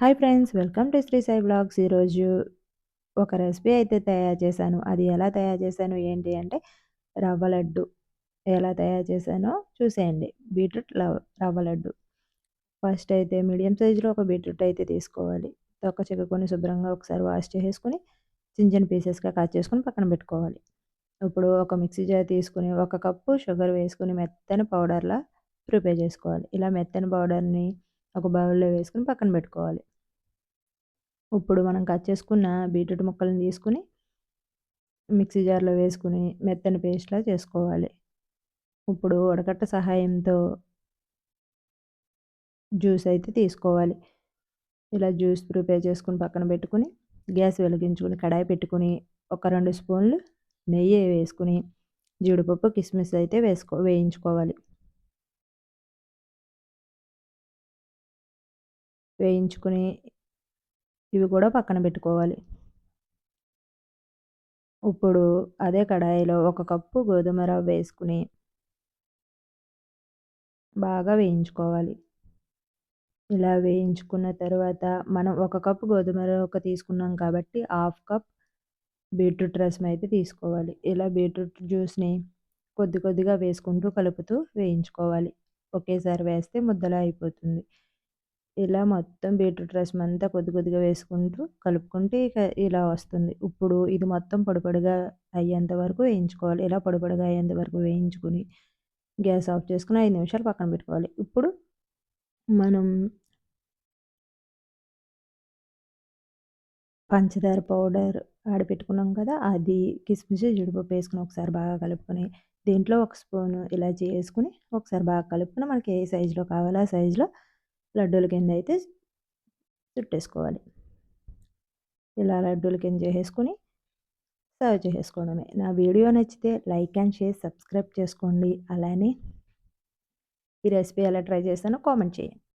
Hi friends! Welcome to Shri Sai vlogs. ఈరోజు ఒక recipe అయితే తయారు చేశాను. అది ఎలా తయారు చేశాను ఏంటి అంటే రవ్వ లడ్డు. ఎలా తయారు చేశానో చూసేయండి. బీట్రూట్ రవ్వ లడ్డు. ఫస్ట్ అయితే మీడియం సైజులో ఒక బీట్రూట్ అయితే తీసుకోవాలి. తొక్క చిక్కుకొని శుభ్రంగా ఒకసారి వాష్ చేసేసుకొని చిన్న చిన్న పీసెస్‌గా కట్ చేసుకొని పక్కన పెట్టుకోవాలి. ఇప్పుడు ఒక మిక్సీ జార్ తీసుకొని ఒక కప్పు షుగర్ వేసుకొని మెత్తని పౌడర్‌లా ప్రిపేర్ చేసుకోవాలి. ఇలా మెత్తని పౌడర్‌ని ఒక బౌల్‌లో వేసుకొని పక్కన పెట్టుకోవాలి. ఇప్పుడు మనం కట్ చేసుకున్న బీట్రూట్ ముక్కలను తీసుకొని మిక్సీ జార్‌లో వేసుకొని మెత్తని పేస్ట్‌లా చేసుకోవాలి. ఇప్పుడు వడకట్ట సహాయంతో జ్యూస్ అయితే తీసుకోవాలి. ఇలా జ్యూస్ ప్రిపేర్ చేసుకొని పక్కన పెట్టుకొని గ్యాస్ వెలిగించుకొని కడాయి పెట్టుకొని ఒక 2 స్పూన్లు నెయ్యి వేసుకొని జీడిపప్పు, కిస్మిస్ అయితే వేయించుకోవాలి. వేయించుకొని ఇవి కూడా పక్కన పెట్టుకోవాలి. ఇప్పుడు అదే కడాయిలో ఒక కప్పు గోధుమ రవ్వ వేసుకొని బాగా వేయించుకోవాలి. ఇలా వేయించుకున్న తర్వాత మనం ఒక కప్పు గోధుమ రవ్వ తీసుకున్నాం కాబట్టి హాఫ్ కప్ బీట్రూట్ రసం అయితే తీసుకోవాలి. ఇలా బీట్రూట్ జ్యూస్‌ని కొద్ది కొద్దిగా వేసుకుంటూ కలుపుతూ వేయించుకోవాలి. ఒకేసారి వేస్తే ముద్దలా అయిపోతుంది. ఇలా మొత్తం బీట్రూట్ రసం అంతా కొద్ది కొద్దిగా వేసుకుంటూ కలుపుకుంటే ఇక ఇలా వస్తుంది. ఇప్పుడు ఇది మొత్తం పొడి పొడిగా అయ్యేంత వరకు వేయించుకోవాలి. ఇలా పొడి పొడిగా అయ్యేంత వరకు వేయించుకొని గ్యాస్ ఆఫ్ చేసుకొని 5 నిమిషాలు పక్కన పెట్టుకోవాలి. ఇప్పుడు మనం పంచదార పౌడర్ ఆడిపెట్టుకున్నాం కదా! అది కిస్మిస్, జీడిపప్పు వేసుకొని ఒకసారి బాగా కలుపుకొని, దీంట్లో ఒక స్పూను ఇలాచీ ఏసుకొని, ఒకసారి బాగా కలుపుకొని, మనకి ఏ సైజులో కావాలో ఆ సైజులో లడ్డూల కింద అయితే చుట్టేసుకోవాలి. ఇలా లడ్డూల కింద చేసేసుకొని సర్వ్ చేసేసుకోవడమే. నా వీడియో నచ్చితే లైక్ అండ్ షేర్, సబ్స్క్రైబ్ చేసుకోండి. అలానే ఈ రెసిపీ ఎలా ట్రై చేశానో కామెంట్ చేయండి.